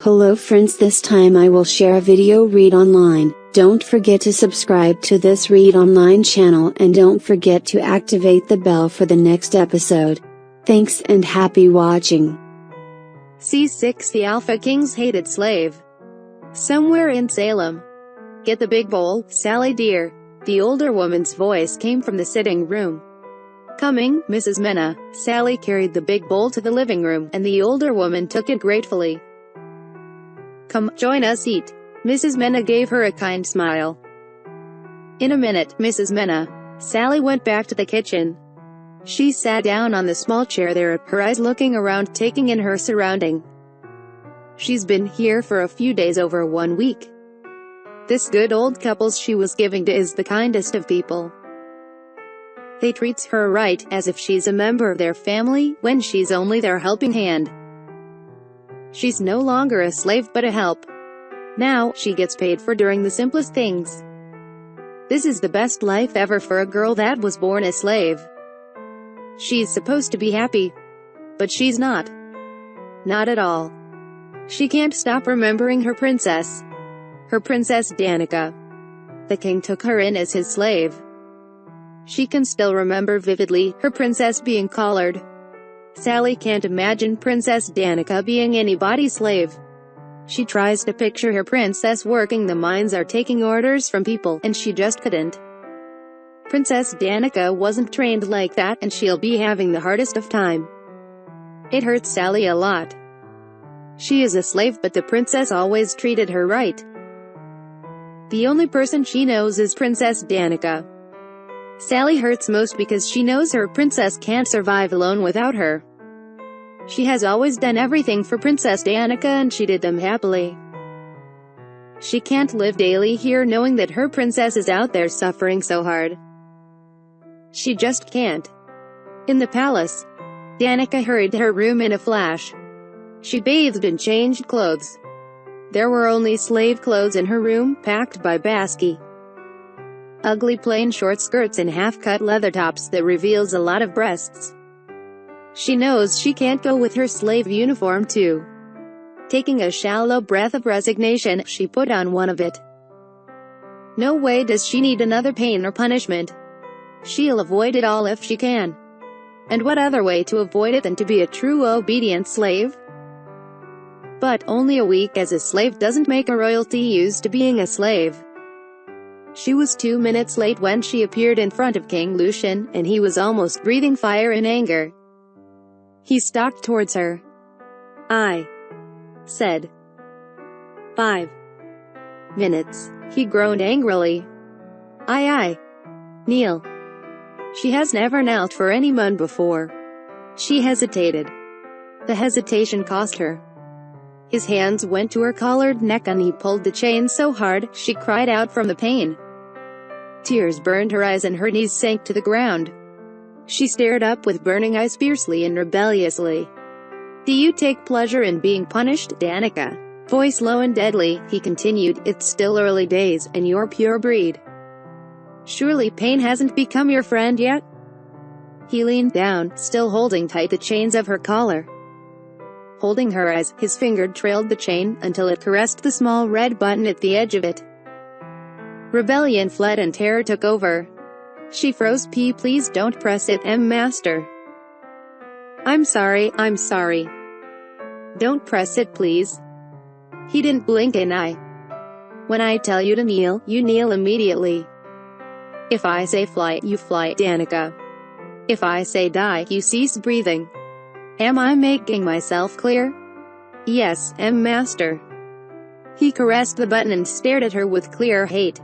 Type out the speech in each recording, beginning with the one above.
Hello friends, this time I will share a video read online. Don't forget to subscribe to this read online channel and don't forget to activate the bell for the next episode. Thanks and happy watching. C6 The Alpha King's Hated Slave. Somewhere in Salem. Get the big bowl, Sally dear. The older woman's voice came from the sitting room. Coming, Mrs. Mena. Sally carried the big bowl to the living room, and the older woman took it gratefully. Come, join us, eat. Mrs. Mena gave her a kind smile. In a minute, Mrs. Mena. Sally went back to the kitchen. She sat down on the small chair there, her eyes looking around, taking in her surrounding. She's been here for a few days, over 1 week. This good old couple she was giving to is the kindest of people. They treats her right, as if she's a member of their family, when she's only their helping hand. She's no longer a slave but a help. Now, she gets paid for doing the simplest things. This is the best life ever for a girl that was born a slave. She's supposed to be happy. But she's not. Not at all. She can't stop remembering her princess. Her princess Danika. The king took her in as his slave. She can still remember vividly her princess being collared. Sally can't imagine Princess Danika being anybody's slave. She tries to picture her princess working the mines or taking orders from people, and she just couldn't. Princess Danika wasn't trained like that, and she'll be having the hardest of time. It hurts Sally a lot. She is a slave, but the princess always treated her right. The only person she knows is Princess Danika. Sally hurts most because she knows her princess can't survive alone without her. She has always done everything for Princess Danika, and she did them happily. She can't live daily here knowing that her princess is out there suffering so hard. She just can't. In the palace, Danika hurried to her room in a flash. She bathed and changed clothes. There were only slave clothes in her room, packed by Basky. Ugly plain short skirts and half-cut leather tops that reveals a lot of breasts. She knows she can't go with her slave uniform too. Taking a shallow breath of resignation, she put on one of it. No way does she need another pain or punishment. She'll avoid it all if she can. And what other way to avoid it than to be a true obedient slave? But only a week as a slave doesn't make a royalty used to being a slave. She was 2 minutes late when she appeared in front of King Lucien, and he was almost breathing fire in anger. He stalked towards her. I said 5 minutes, he groaned angrily. I kneel. She has never knelt for anyone before. She hesitated. The hesitation cost her. His hands went to her collared neck and he pulled the chain so hard, she cried out from the pain. Tears burned her eyes and her knees sank to the ground. She stared up with burning eyes fiercely and rebelliously. Do you take pleasure in being punished, Danika? Voice low and deadly, he continued, it's still early days, and you're pure breed. Surely pain hasn't become your friend yet? He leaned down, still holding tight the chains of her collar. Holding her as his finger trailed the chain, until it caressed the small red button at the edge of it. Rebellion fled and terror took over. She froze. Please don't press it, master. I'm sorry. Don't press it, please. He didn't blink an eye. When I tell you to kneel, you kneel immediately. If I say fly, you fly, Danika. If I say die, you cease breathing. Am I making myself clear? Yes, master. He caressed the button and stared at her with clear hate.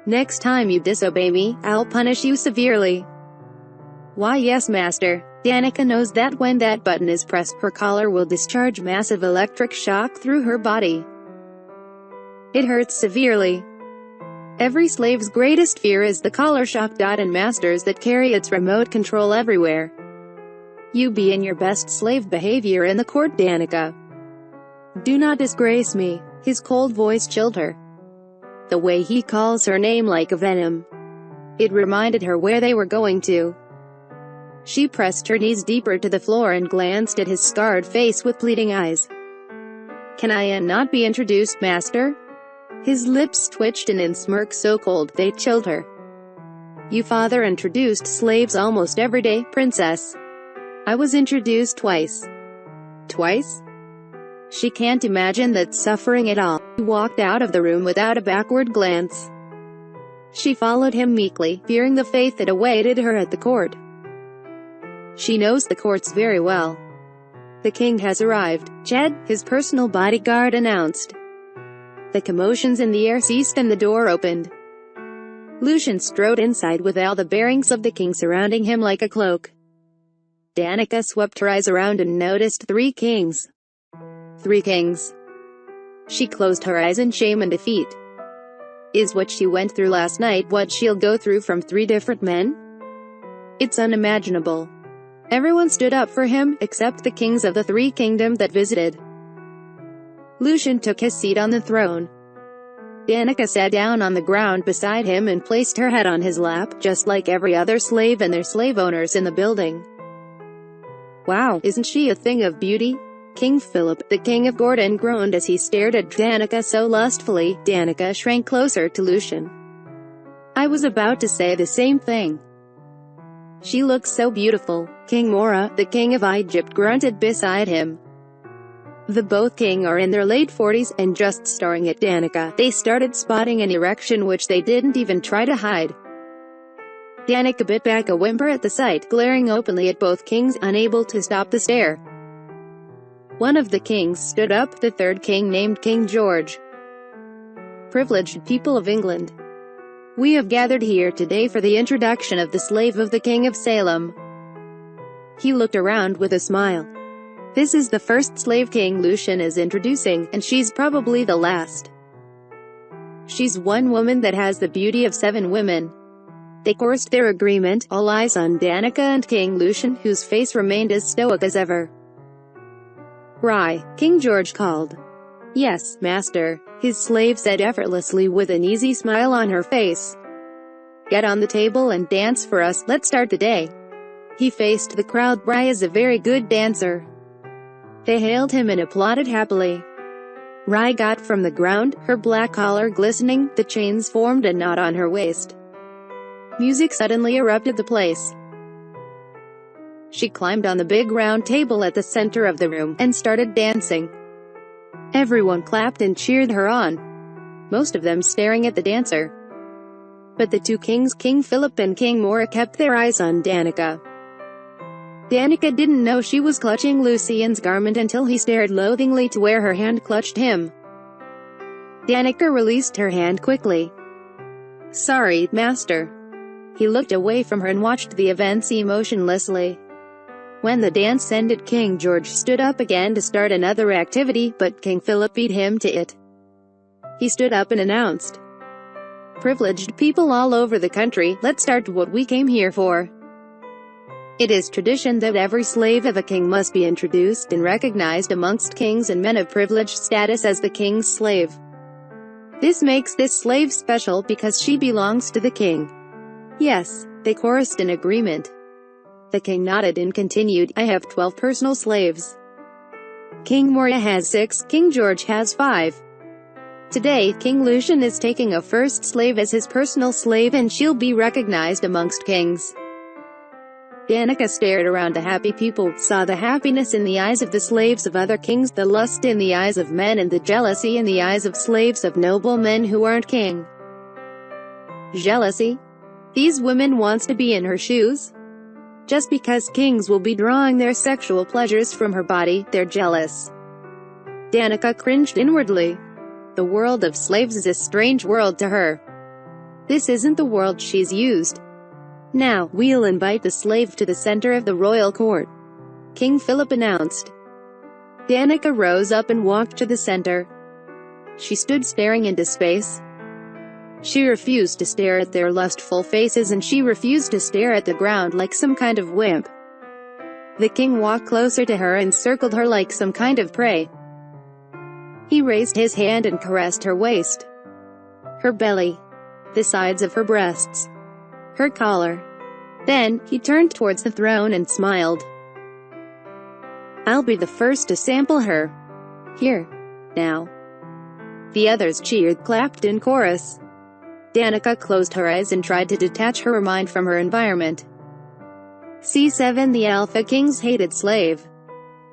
Next time you disobey me, I'll punish you severely. Why yes, master. Danika knows that when that button is pressed, her collar will discharge massive electric shock through her body. It hurts severely. Every slave's greatest fear is the collar shock. And masters that carry its remote control everywhere. You be in your best slave behavior in the court, Danika. Do not disgrace me. His cold voice chilled her. The way he calls her name like a venom. It reminded her where they were going to. She pressed her knees deeper to the floor and glanced at his scarred face with pleading eyes. Can I not be introduced, master? His lips twitched and in smirk so cold they chilled her. You father introduced slaves almost every day, princess. I was introduced twice. Twice? She can't imagine that suffering at all. He walked out of the room without a backward glance. She followed him meekly, fearing the fate that awaited her at the court. She knows the courts very well. The king has arrived, Jed, his personal bodyguard announced. The commotions in the air ceased and the door opened. Lucien strode inside with all the bearings of the king surrounding him like a cloak. Danika swept her eyes around and noticed 3 kings. 3 kings. She closed her eyes in shame and defeat. Is what she went through last night what she'll go through from 3 different men? It's unimaginable. Everyone stood up for him, except the kings of the 3 kingdoms that visited. Lucien took his seat on the throne. Danika sat down on the ground beside him and placed her head on his lap, just like every other slave and their slave owners in the building. Wow, isn't she a thing of beauty? King Philip, the king of Gordon, groaned as he stared at Danika so lustfully. Danika shrank closer to Lucien. I was about to say the same thing. She looks so beautiful. King Mora, the king of Egypt, grunted beside him. The both king are in their late 40s, and just staring at Danika, they started spotting an erection which they didn't even try to hide. Danika bit back a whimper at the sight, glaring openly at both kings, unable to stop the stare. One of the kings stood up, the 3rd king named King George. Privileged people of England. We have gathered here today for the introduction of the slave of the King of Salem. He looked around with a smile. This is the first slave king Lucien is introducing, and she's probably the last. She's one woman that has the beauty of 7 women. They coursed their agreement, all eyes on Danika and King Lucien, whose face remained as stoic as ever. Rai, King George called. Yes, master, his slave said effortlessly with an easy smile on her face. Get on the table and dance for us, let's start the day. He faced the crowd. Rai is a very good dancer. They hailed him and applauded happily. Rai got from the ground, her black collar glistening, the chains formed a knot on her waist. Music suddenly erupted the place. She climbed on the big round table at the center of the room, and started dancing. Everyone clapped and cheered her on, most of them staring at the dancer. But the 2 kings, King Philip and King Mora, kept their eyes on Danika. Danika didn't know she was clutching Lucien's garment until he stared loathingly to where her hand clutched him. Danika released her hand quickly. Sorry, master. He looked away from her and watched the events emotionlessly. When the dance ended, King George stood up again to start another activity, but King Philip beat him to it. He stood up and announced, Privileged people all over the country, let's start what we came here for. It is tradition that every slave of a king must be introduced and recognized amongst kings and men of privileged status as the king's slave. This makes this slave special because she belongs to the king. Yes, they chorused in agreement. The king nodded and continued, I have 12 personal slaves. King Mora has 6, King George has 5. Today, King Lucien is taking a first slave as his personal slave and she'll be recognized amongst kings. Danika stared around the happy people, saw the happiness in the eyes of the slaves of other kings, the lust in the eyes of men and the jealousy in the eyes of slaves of noble men who aren't king. Jealousy? These women wants to be in her shoes? Just because kings will be drawing their sexual pleasures from her body, they're jealous. Danika cringed inwardly. The world of slaves is a strange world to her. This isn't the world she's used. Now, we'll invite the slave to the center of the royal court, King Philip announced. Danika rose up and walked to the center. She stood staring into space. She refused to stare at their lustful faces and she refused to stare at the ground like some kind of wimp. The king walked closer to her and circled her like some kind of prey. He raised his hand and caressed her waist, her belly, the sides of her breasts, her collar. Then, he turned towards the throne and smiled. I'll be the first to sample her. Here. now." The others cheered, clapped in chorus. Danika closed her eyes and tried to detach her mind from her environment. C7 The Alpha King's hated slave.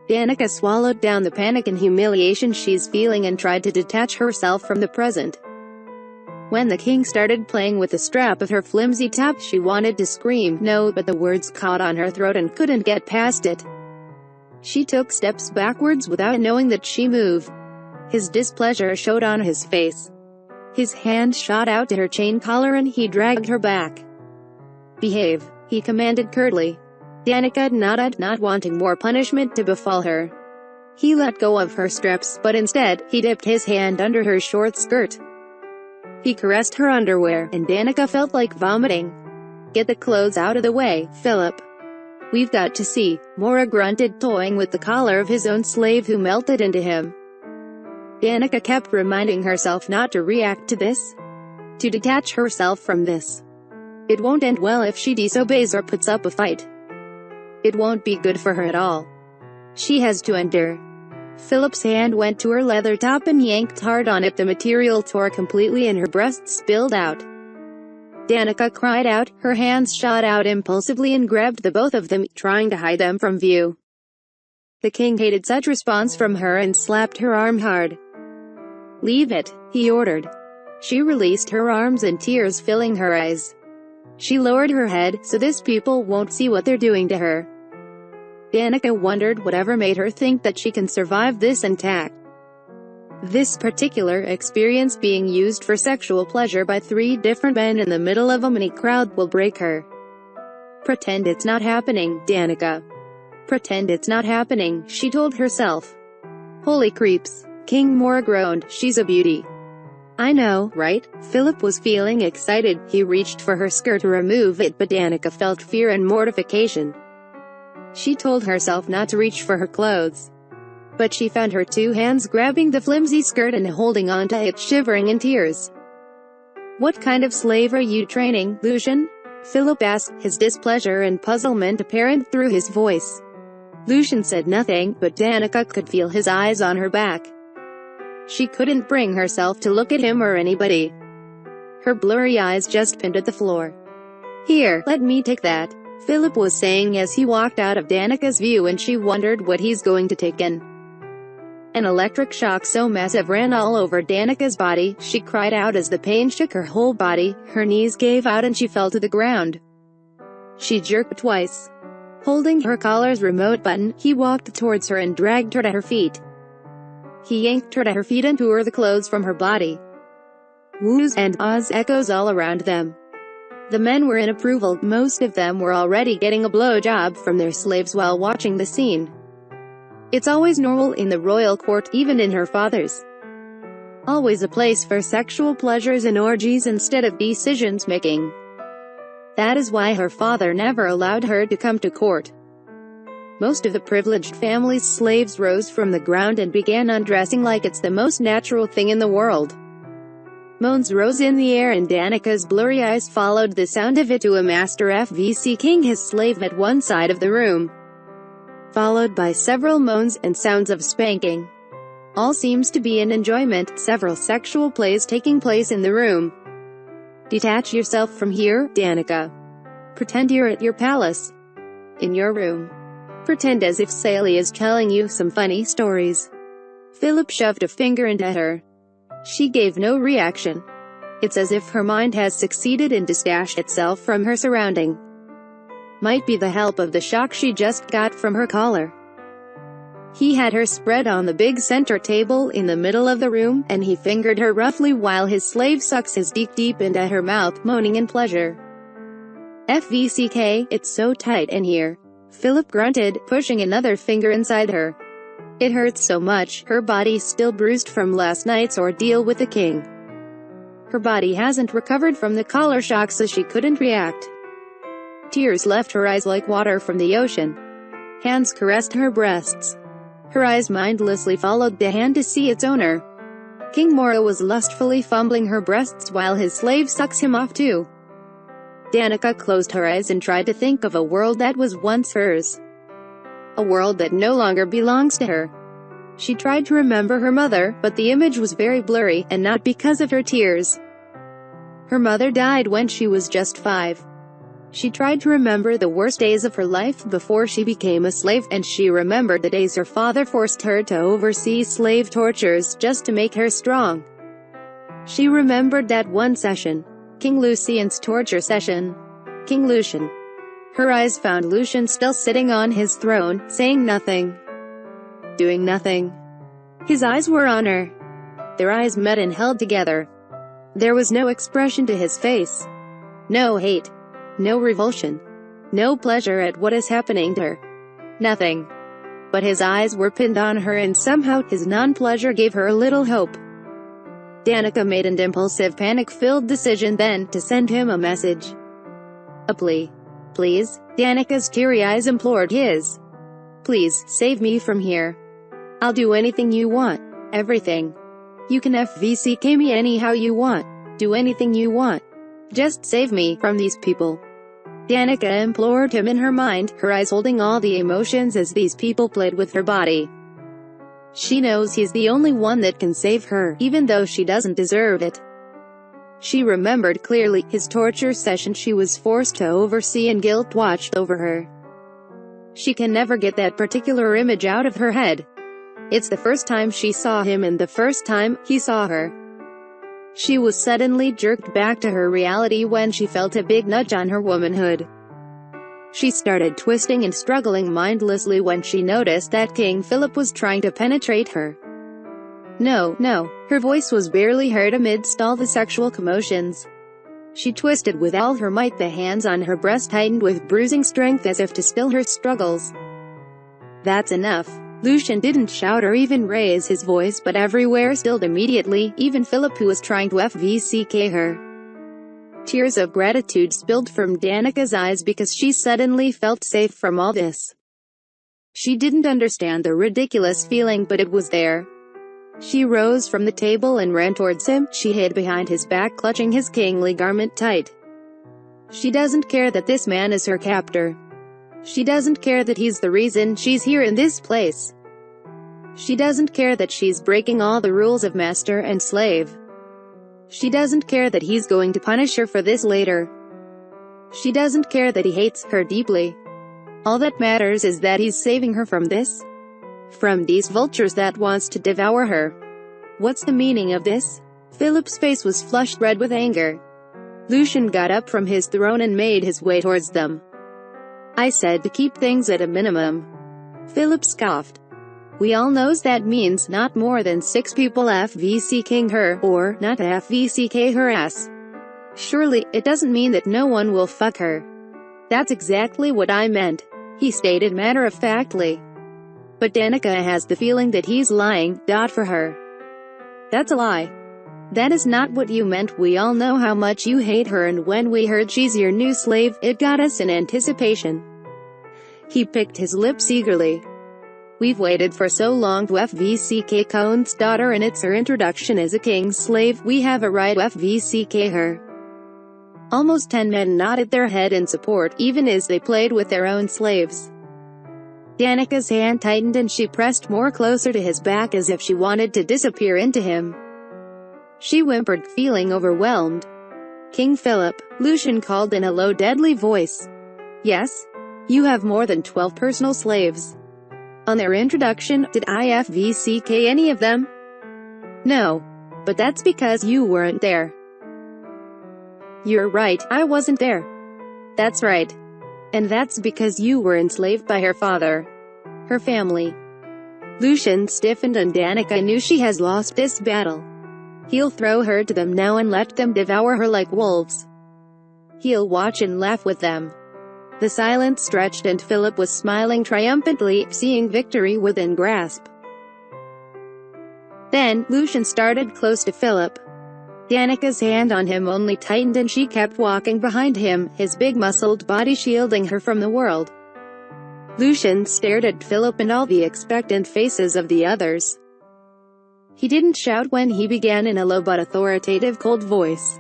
Danika swallowed down the panic and humiliation she's feeling and tried to detach herself from the present. When the king started playing with the strap of her flimsy top, she wanted to scream no, but the words caught on her throat and couldn't get past it. She took steps backwards without knowing that she moved. His displeasure showed on his face. His hand shot out to her chain collar and he dragged her back. "Behave," he commanded curtly. Danika nodded, not wanting more punishment to befall her. He let go of her straps, but instead, he dipped his hand under her short skirt. He caressed her underwear, and Danika felt like vomiting. "Get the clothes out of the way, Philip. We've got to see," Mora grunted, toying with the collar of his own slave who melted into him. Danika kept reminding herself not to react to this. To detach herself from this. It won't end well if she disobeys or puts up a fight. It won't be good for her at all. She has to endure. Philip's hand went to her leather top and yanked hard on it. The material tore completely and her breasts spilled out. Danika cried out, her hands shot out impulsively and grabbed the both of them, trying to hide them from view. The king hated such response from her and slapped her arm hard. "Leave it," he ordered. She released her arms and tears filling her eyes. She lowered her head, so these people won't see what they're doing to her. Danika wondered whatever made her think that she can survive this intact. This particular experience being used for sexual pleasure by 3 different men in the middle of a mini crowd will break her. "Pretend it's not happening, Danika. Pretend it's not happening," she told herself. "Holy creeps," King Mora groaned, "she's a beauty." "I know, right?" Philip was feeling excited. He reached for her skirt to remove it, but Danika felt fear and mortification. She told herself not to reach for her clothes. But she found her 2 hands grabbing the flimsy skirt and holding on to it, shivering in tears. "What kind of slave are you training, Lucien?" Philip asked, his displeasure and puzzlement apparent through his voice. Lucien said nothing, but Danika could feel his eyes on her back. She couldn't bring herself to look at him or anybody. Her blurry eyes just pinned at the floor. "Here, let me take that," Philip was saying as he walked out of Danika's view, and she wondered what he's going to take in. An electric shock so massive ran all over Danika's body. She cried out as the pain shook her whole body, her knees gave out and she fell to the ground. She jerked twice. Holding her collar's remote button, he walked towards her and dragged her to her feet. He yanked her to her feet and tore the clothes from her body. Woos and ahs echoes all around them. The men were in approval. Most of them were already getting a blowjob from their slaves while watching the scene. It's always normal in the royal court, even in her father's. Always a place for sexual pleasures and orgies instead of decisions-making. That is why her father never allowed her to come to court. Most of the privileged family's slaves rose from the ground and began undressing like it's the most natural thing in the world. Moans rose in the air and Danika's blurry eyes followed the sound of it to a master FVC king, his slave at one side of the room. Followed by several moans and sounds of spanking. All seems to be in enjoyment, several sexual plays taking place in the room. Detach yourself from here, Danika. Pretend you're at your palace. In your room. Pretend as if Sally is telling you some funny stories. Philip shoved a finger into her. She gave no reaction. It's as if her mind has succeeded in detaching itself from her surrounding. Might be the help of the shock she just got from her collar. He had her spread on the big center table in the middle of the room, and he fingered her roughly while his slave sucks his dick deep into her mouth, moaning in pleasure. FVCK, it's so tight in here. Philip grunted, pushing another finger inside her. It hurts so much, her body still bruised from last night's ordeal with the king. Her body hasn't recovered from the collar shock, so she couldn't react. Tears left her eyes like water from the ocean. Hands caressed her breasts. Her eyes mindlessly followed the hand to see its owner. King Mora was lustfully fumbling her breasts while his slave sucks him off too. Danika closed her eyes and tried to think of a world that was once hers. A world that no longer belongs to her. She tried to remember her mother, but the image was very blurry, and not because of her tears. Her mother died when she was just 5. She tried to remember the worst days of her life before she became a slave, and she remembered the days her father forced her to oversee slave tortures just to make her strong. She remembered that one session. King Lucien's torture session. King Lucien. Her eyes found Lucien still sitting on his throne, saying nothing. Doing nothing. His eyes were on her. Their eyes met and held together. There was no expression to his face. No hate. No revulsion. No pleasure at what is happening to her. Nothing. But his eyes were pinned on her, and somehow his non-pleasure gave her a little hope. Danika made an impulsive, panic-filled decision then, to send him a message. A plea. Please, Danika's teary eyes implored his. Please, save me from here. I'll do anything you want. Everything. You can FVCK me anyhow you want. Do anything you want. Just save me from these people. Danika implored him in her mind, her eyes holding all the emotions as these people played with her body. She knows he's the only one that can save her, even though she doesn't deserve it. She remembered clearly his torture session she was forced to oversee, and guilt watched over her. She can never get that particular image out of her head. It's the first time she saw him and the first time he saw her. She was suddenly jerked back to her reality when she felt a big nudge on her womanhood. She started twisting and struggling mindlessly when she noticed that King Philip was trying to penetrate her. No, no, her voice was barely heard amidst all the sexual commotions. She twisted with all her might, the hands on her breast tightened with bruising strength as if to still her struggles. That's enough. Lucien didn't shout or even raise his voice, but everywhere stilled immediately, even Philip, who was trying to FVCK her. Tears of gratitude spilled from Danika's eyes because she suddenly felt safe from all this. She didn't understand the ridiculous feeling, but it was there. She rose from the table and ran towards him. She hid behind his back, clutching his kingly garment tight. She doesn't care that this man is her captor. She doesn't care that he's the reason she's here in this place. She doesn't care that she's breaking all the rules of master and slave. She doesn't care that he's going to punish her for this later. She doesn't care that he hates her deeply. All that matters is that he's saving her from this. From these vultures that wants to devour her. What's the meaning of this? Philip's face was flushed red with anger. Lucien got up from his throne and made his way towards them. I said to keep things at a minimum. Philip scoffed. We all knows that means not more than 6 people FVCking her, or not FVCK her ass. Surely, it doesn't mean that no one will fuck her. That's exactly what I meant, he stated matter-of-factly. But Danika has the feeling that he's lying, for her. That's a lie. That is not what you meant. We all know how much you hate her, and when we heard she's your new slave, it got us in anticipation. He picked his lips eagerly. We've waited for so long to FVCK Cone's daughter, and it's her introduction as a king's slave. We have a right to FVCK her. Almost 10 men nodded their head in support, even as they played with their own slaves. Danika's hand tightened and she pressed more closer to his back as if she wanted to disappear into him. She whimpered, feeling overwhelmed. King Philip, Lucien called in a low, deadly voice. Yes? You have more than 12 personal slaves. On their introduction, did I FVCK any of them? No. But that's because you weren't there. You're right, I wasn't there. That's right. And that's because you were enslaved by her father. Her family. Lucien stiffened and Danika knew she has lost this battle. He'll throw her to them now and let them devour her like wolves. He'll watch and laugh with them. The silence stretched and Philip was smiling triumphantly, seeing victory within grasp. Then, Lucien started close to Philip. Danika's hand on him only tightened and she kept walking behind him, his big muscled body shielding her from the world. Lucien stared at Philip and all the expectant faces of the others. He didn't shout when he began in a low but authoritative cold voice.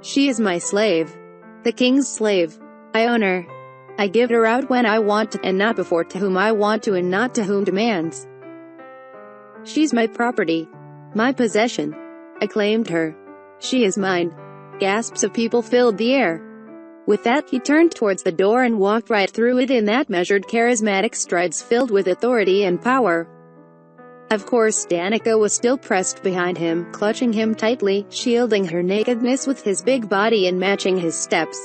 She is my slave. The king's slave. I own her. I give her out when I want to, and not before, to whom I want to and not to whom demands. She's my property. My possession. I claimed her. She is mine. Gasps of people filled the air. With that, he turned towards the door and walked right through it in that measured charismatic strides filled with authority and power. Of course, Danika was still pressed behind him, clutching him tightly, shielding her nakedness with his big body and matching his steps.